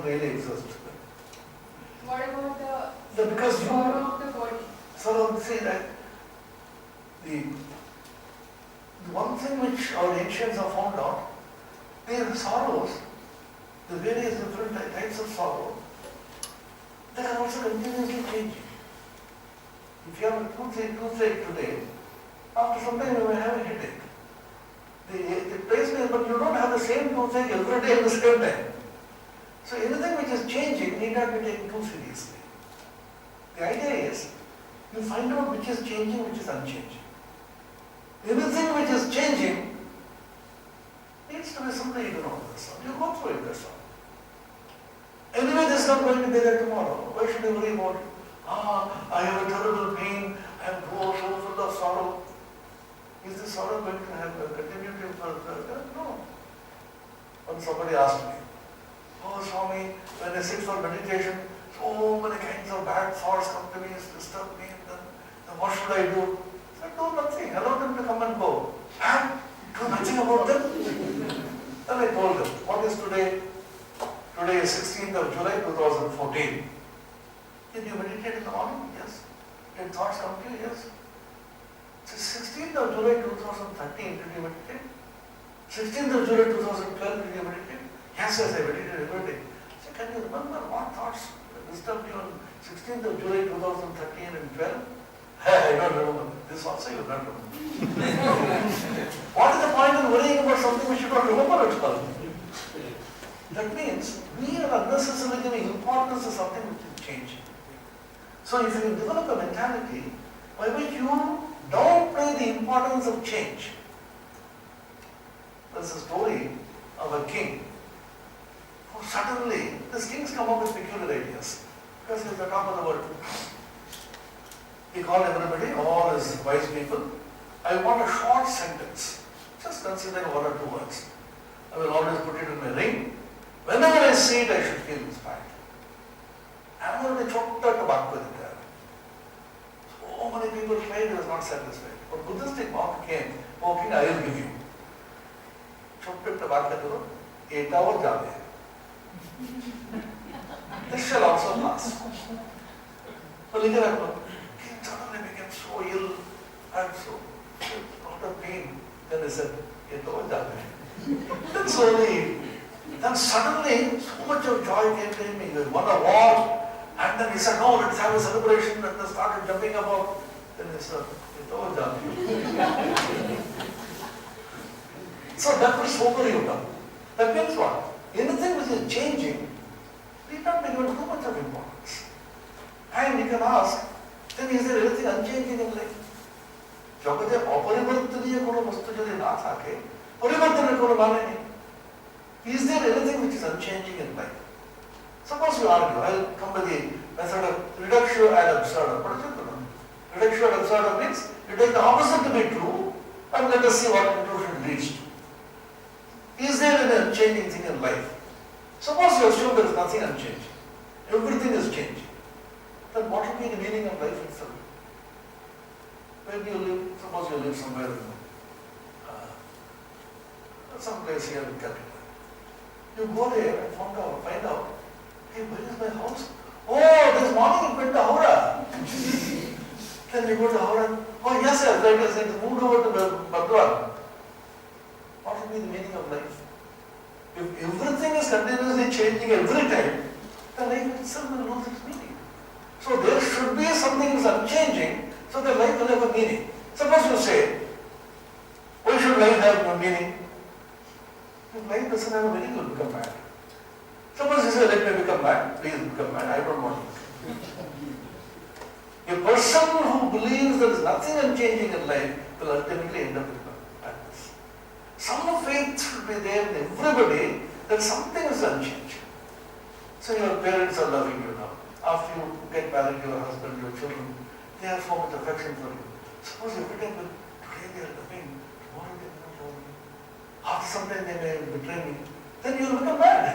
doesn't really exist. What about Because the sorrow of the body? So see that the one thing which our ancients have found out, their sorrows, the various different types of sorrow, they are also continuously changing. If you have a toothache today, after some time you may have a headache. The place may, but you don't have the same toothache every day at the same time. So anything which is changing need not be taken too seriously. The idea is, you find out which is changing, which is unchanging. Anything which is changing needs to be simply ignored. You go through it, that's all. Anyway, this is not going to be there tomorrow. Why should you worry about it? I have a terrible pain, I am so full of sorrow. Is this sorrow going to have a continuity further? No. Once somebody asked me, Swami, when I sit for meditation, so many kinds of bad thoughts come to me, disturb me, and then what should I do? I said, do nothing, allow them to come and go. Do nothing about them? Then I told them, what is today? Today is 16th of July 2014. Did you meditate in the morning? Yes. Did thoughts come to you? Yes. So 16th of July 2013, did you meditate? 16th of July 2012, did you meditate? Yes, I meditated every day. So can you remember what thoughts disturbed you on 16th of July 2013 and 12? I don't remember. This also you don't remember. What is the point in worrying about something which you don't remember at all? That means we are unnecessarily giving importance to something which is changing. So if you develop a mentality by which you downplay the importance of change. There's a story of a king who suddenly, these kings come up with peculiar ideas because he's the top of the world. He called everybody, all his wise people, I want a short sentence, just considering one or two words. I will always put it in my ring. Whenever I see it, I should feel inspired. I'm going to chop that tobacco in there. So many people tried, he was not satisfied. But Buddhistic monk came, oh king, I will give you. Chop it tobacco, 8 hours jave. This shall also pass. So king suddenly became so ill and so out of pain. Then he said, 8 hours jave. Then suddenly so much of joy came to him. He won a war. And then he said, no, let's have a celebration. And they started jumping about. Then he said, so that will sober you down. That means what? Anything which is changing, we not be given too much of importance. And you can ask, then is there anything unchanging in life? Jagate aparivartaniya kono vastu jodi na thake, parivartaniya kono mane nahi. Is there anything which is unchanging in life? Suppose you argue, I will come with the method of reductio ad absurdum. What is it? Reductio ad absurdum means you take the opposite to be true and let us see what conclusion leads to. Is there any unchanging thing in life? Suppose you assume there is nothing unchanging. Everything is changing. Then what would be the meaning of life itself? Where do you live? Suppose you live somewhere in some place here in Calcutta. You go there and find out, hey, where is my house? Oh, this morning it went to Howrah. Then you go to Howrah. Oh, yes, sir, that is it. Moved over to Bardwan. What would be the meaning of life? If everything is continuously changing every time, then life itself will lose its meaning. So there should be something is unchanging, so that life will have a meaning. Suppose you say, why should life have no meaning? If life doesn't have a meaning, you will become mad. Suppose you say, let me become mad, please become mad, I don't want to. A person who believes there is nothing unchanging in life will ultimately end up in madness. Some faith should be there in everybody that something is unchanging. So your parents are loving you now. After you get married, your husband, your children, they have so much affection for you. Suppose every time, today they are loving, tomorrow they are not loving. After some time they may betray me. Then you will become mad.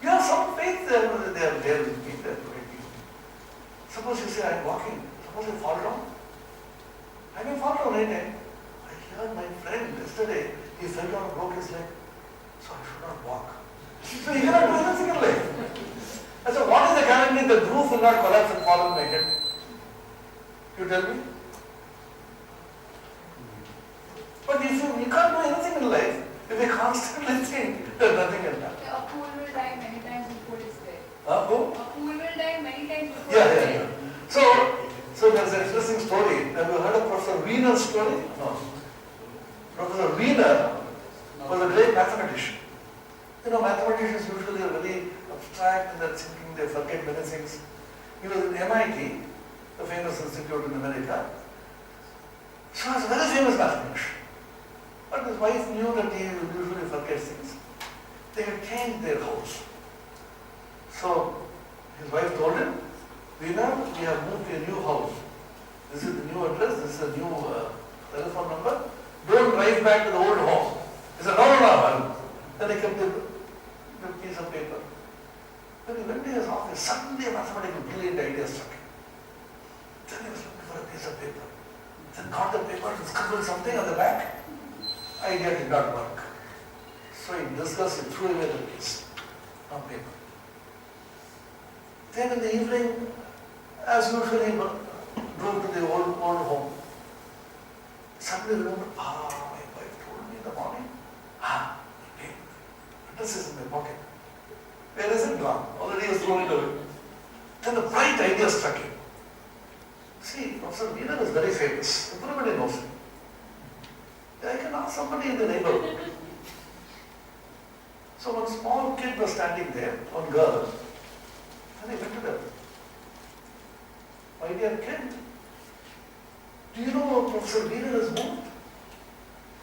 You have some faith there, they are there with me, they are protecting me. Suppose you say, I am walking, suppose I fall down. I may fall down anytime. I heard my friend yesterday, he fell down and broke his leg. So I should not walk. So you cannot do anything in life. I said, what is the guarantee that the roof will not collapse and fall on my head? You tell me? But if you can't do anything in life, if you constantly think there's nothing in that. A pool will die many times before it's there. Who? A pool will die many times before Yeah, it's yeah, there. yeah. So there's an interesting story. Have you heard of Professor Wiener's story? No. Professor Wiener was a great mathematician. You know, mathematicians usually are very abstract in their thinking, they forget many things. He was in MIT, the famous institute in America. So he was a very famous mathematician. But his wife knew that he usually forgets things. They had changed their house. So his wife told him, Veena, we have moved to a new house. This is the new address, this is the new telephone number. Don't drive back to the old home. He said, no. Then he kept the piece of paper. When he went to his office, suddenly a mathematical brilliant idea struck him. Then he was looking for a piece of paper. Then got the paper and scribbled something on the back. Idea did not work. So in disgust, he threw away the piece of paper. Then in the evening, as usual, he drove to the old home. Suddenly remembered, my wife told me in the morning, the paper, address is in my pocket. Where is it gone? Already he has thrown it away. Then the bright idea struck him. See, Professor Wiener is very famous. Everybody knows him. I can ask somebody in the neighborhood. So one small kid was standing there, one girl, and he went to them. My dear kid, do you know Professor Wiener has moved?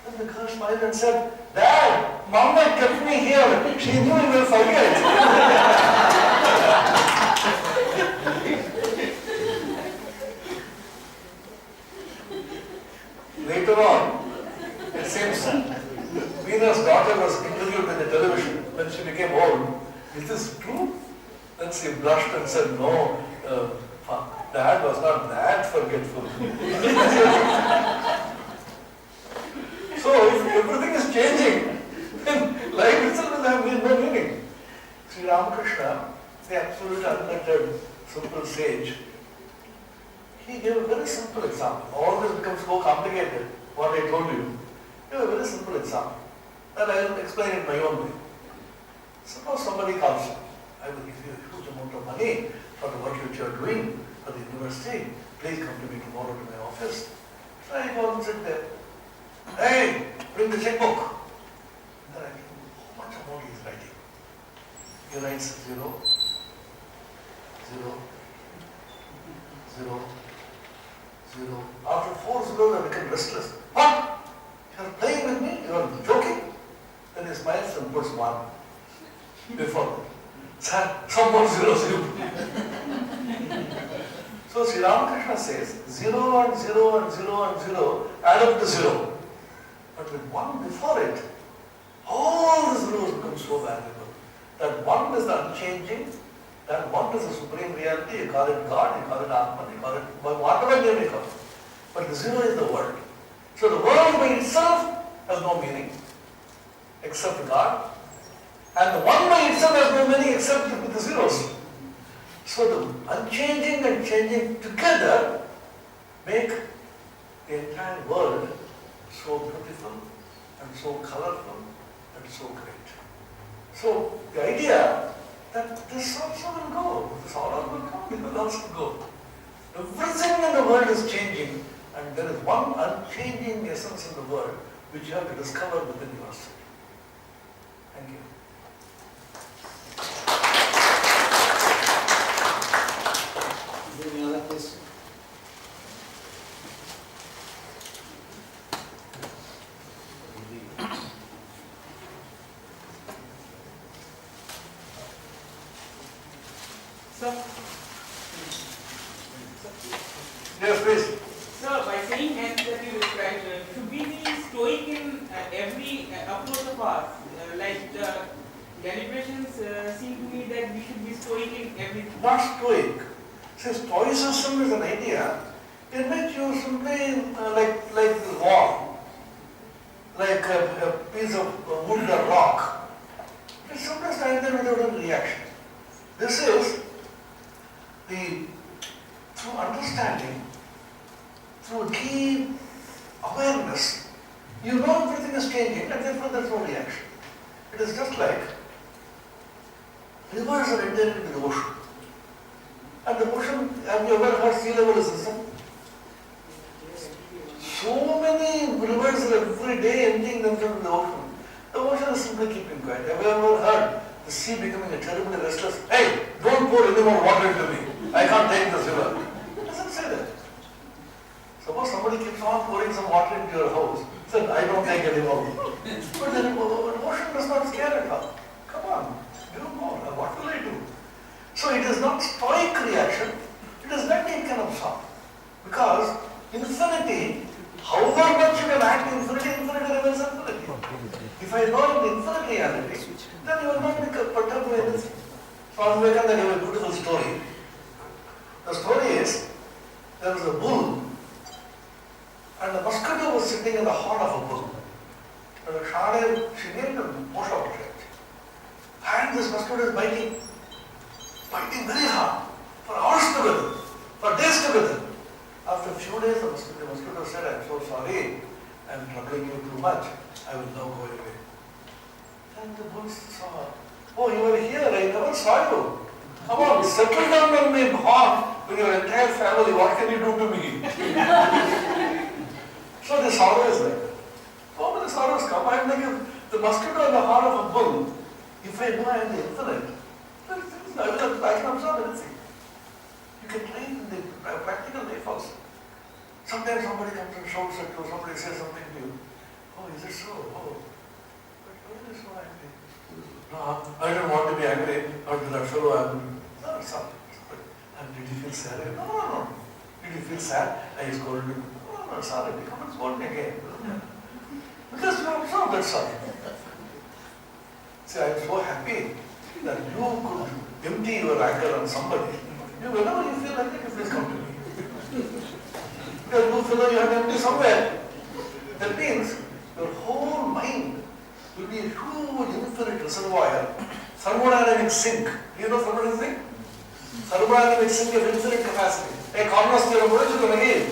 And the girl smiled and said, Dad, Mama kept me here. She knew he will forget. Later on, it seems Wiener's daughter was interviewed in the television when she became old. Is this true? Then she blushed and said, no, Dad was not that forgetful. So if everything is changing, then life itself will have no meaning. Sri Ramakrishna, the absolute unlettered, simple sage, he gave a very simple example. All this becomes so complicated, what I told you. He gave a very simple example. And I will explain it my own way. Suppose somebody calls you, I will give you a huge amount of money for the work which you are doing for the university. Please come to me tomorrow to my office. So I go and sit there. Hey, bring the checkbook. And then I think, how much amount he is writing? He writes 0, 0, 0, 0. After 4 zeros, I become restless. What? You are playing with me? You are joking? Then he smiles and puts 1 before. Sir, some more zeros. So Sri Ramakrishna says 0 and 0 and 0 and 0 add up to 0. But with 1 before it, all the zeros become so valuable. That 1 is the unchanging, that 1 is the supreme reality. You call it God, you call it Atman, you call it whatever name you call it. But the 0 is the world. So the world by itself has no meaning except God. And the 1 by itself has no meaning except with the zeros. So the unchanging and changing together make the entire world so beautiful and so colorful and so great. So the idea that this also will go, this order will come, it will also go. Everything in the world is changing and there is one unchanging essence in the world which you have to discover within yourself. Thank you. Any other question? Sir, Yes, please. sir, by saying hence that you described, should we be stoic in every approach of ours? Like the deliberations seem to me that we should be stoic in everything. Not stoic. See, stoicism is an idea in which you simply, like the wall, like a piece of wood or rock, But sometimes stand there without a reaction. This is through understanding, through deep awareness, you know everything is changing and therefore there is no reaction. It is just like rivers are entering into the ocean. And the ocean, have you ever heard sea level is risen? So many rivers are every day emptying themselves in the ocean. The ocean is simply keeping quiet. Have you ever heard the sea becoming a terribly restless? Hey, don't pour any more water into me. I can't take this river. It doesn't say that. Suppose somebody keeps on pouring some water into your house, then I don't take any more. But the ocean does not scare at all. Come on, do more. What will I do? So it is not stoic reaction, it is that it can absorb. Because infinity, however much you can act infinity, infinity remains infinity. If I know in the infinite reality, then you will not be perturbed by anything. Swami Vivekananda gave a beautiful story. The story is, there was a bull, and the mosquito was sitting in the horn of a bull. And the Shade, she named him Moshe. And this mosquito is biting very hard, for hours together, for days together. After a few days, the mosquito said, I'm so sorry, I'm troubling you too much, I will now go away. And the bull saw, oh, you were here, I never saw you. Come on, settle down on my horn with your entire family, what can you do to me? So the sorrow is like, oh, the sorrows come, I am like the mosquito on the horn of a bull. If I know I am the infinite, I can absorb anything. You can try in the practical life also. Sometimes somebody comes and shouts at you, somebody says something to you. Oh, is it so? Oh, but why are you so angry? No, I don't want to be angry, or to that fellow angry. No, sorry. And did you feel sad? No. Did you feel sad? I scolded you. No, sorry, come and scold me again. Because you absorb that sorry. See, I am so happy that you could empty your anger on somebody. Whenever you feel like that, you please come to me. Because you feel like you have to empty somewhere. That means your whole mind will be a huge infinite reservoir, thermodynamic sink. Do you know thermodynamic sink? Thermodynamic sink of infinite capacity. A Converse theorem, what is it again?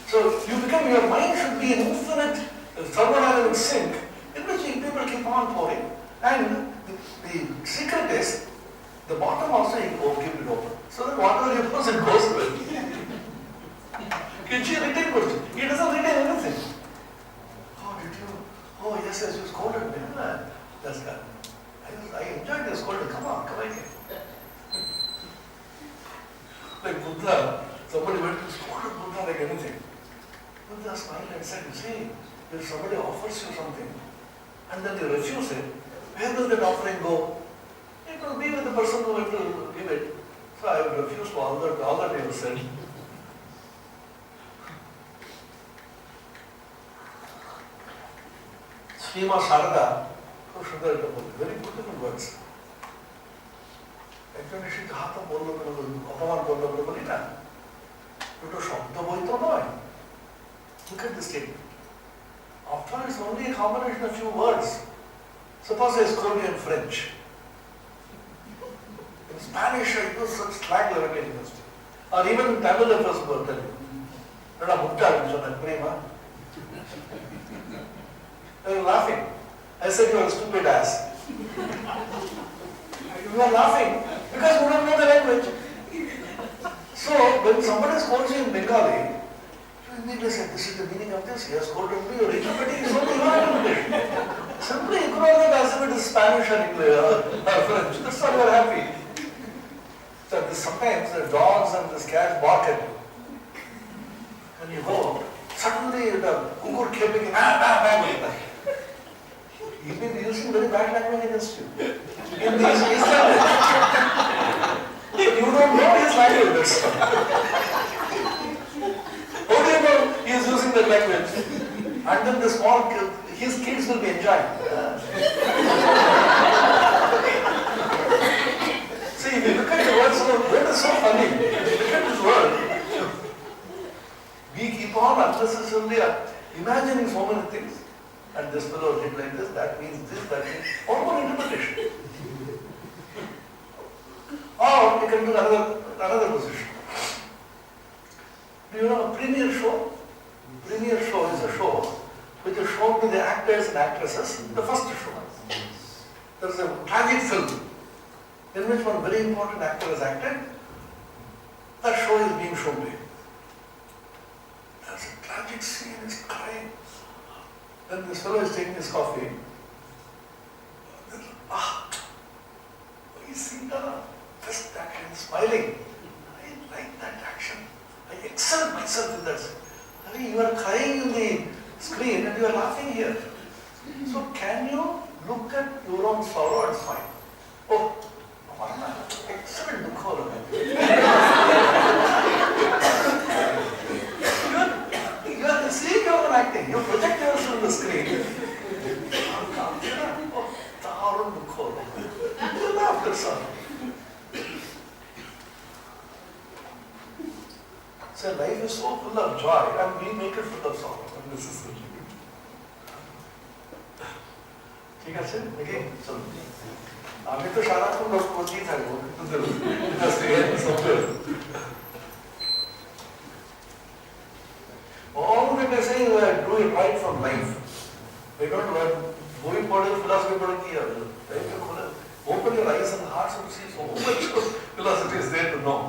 So you become, your mind should be an infinite thermodynamic sink in which people keep on pouring. And the secret is, the bottom also you keep it open. So that whatever you post, it goes with. Can she retain question? He doesn't retain anything. Oh, did you? Oh, yes, you scolded me. That's good. I enjoyed your scolding. Come on, come again. Like Buddha, somebody went to scold Buddha like anything. Buddha smiled and said, you see, if somebody offers you something, and then you refuse it, where will that offering go? It will be with the person who will give it. So I will refuse all that you have said. Srima Sharada, very beautiful words. একজন এসে হাতে বললো অপমান করলো বলে বলি না দুটো শব্দ বই তো নয়. Look at this statement. After all, it's only a combination of few words. Suppose I scold you in French. In Spanish, I use such slang language. Or even in Tamil, I was going to tell you. Nada mutta சொன்ன prema. They were laughing. I said you are a stupid ass. You are laughing because you don't know the language. So when somebody scolds you in Bengali, you immediately say, this is the meaning of this. He has scolded me. You're interpreting his own interpretation. Simply ignore that as if it is Spanish or English or French. That's why you are happy. So sometimes the dogs and the cats bark at you. When you go, suddenly the kukur keeping he may be using very bad language against you. In his language. But you don't know his language. How do you know he is using that language? And then the small, his kids will be enjoying. See, if you look at the word, it is so funny. If you look at this word, we keep on unnecessarily imagining so many things. and this fellow did like this, that means this, that means one interpretation. Or you can do another position. Do you know a premiere show? Premiere show is a show which is shown to the actors and actresses, the first show. There is a tragic film in which one very important actor has acted. That show is being shown to you. There's a tragic scene, he's crying. Then this fellow is taking his coffee. You see the best action, smiling. I like that action. I excel myself in that. I mean, you are crying in the screen and you are laughing here. So can you look at your own sorrow and smile? Oh, excellent look. You are seeing your own acting. You project yourself on the screen. You laugh yourself. So life is so full of joy and we make it full of sorrow unnecessarily. ঠিক আছে নাকি চলো আমি তো সারাক্ষণ note করতেই থাকবো all that I say do it right from life. We don't learn বই পড়ে philosophy পড়ে কি হবে open your eyes and hearts and see so much of philosophy is there to know.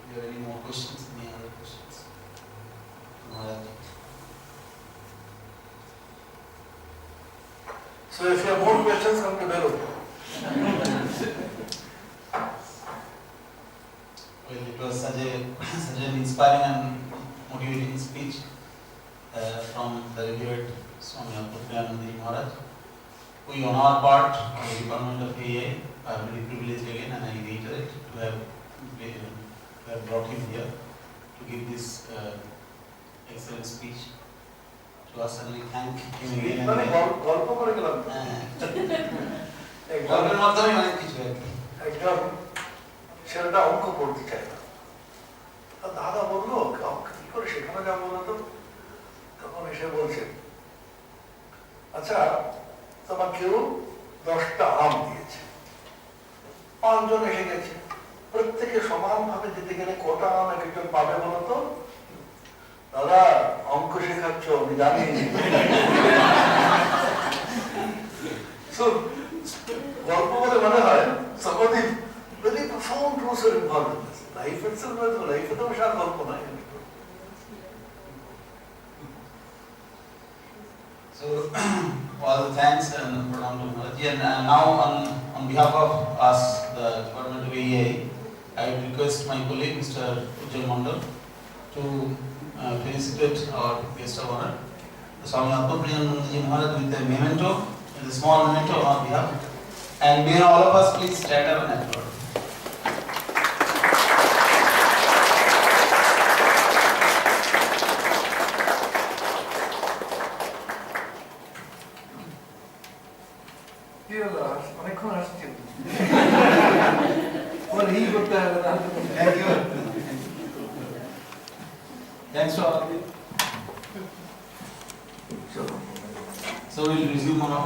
Do you have any more questions? Any other questions? So if you have more questions, come to Belo. Well, it was such an inspiring and motivating speech from the revered Swami Atmapriyananda Maharaj. We on our part, on the Department of AEIE, are very privileged again, and I reiterate to have brought him here to give this excellent speech to us, and we thank him again. গল্পের মাধ্যমে অনেক কিছু একজন ছেলেটা অঙ্ক পড়তে চায় না, দাদা বললো অঙ্ক কি করে শেখানো যাবে বলো তো? তখন এসে বলছে, আচ্ছা তোমার কেউ 10টা আম দিয়েছে, 5 জন এসে গেছে, প্রত্যেকে সমানভাবে দিতে গেলে কটা আম এক একজন পাবে বলো তো? দাদা অঙ্ক শেখাচ্ছ আমি জানি। গল্প বলে মনে হয় some of the very profound truths are involved in this. Life itself is life তো বিশাল গল্প নয়। So all the thanks and pranam to Maharaj. And now on behalf of us, the Department of AEIE, I would request my colleague Mr. Ujjwal Mandal to felicitate our guest of honor, the Swami Atmapriyananda Maharaj, with a memento, with a small memento on our behalf. And may all of us please stand up and applaud. অনেকক্ষণ আসছে। Thank you. Thanks to all of you. So we'll resume on our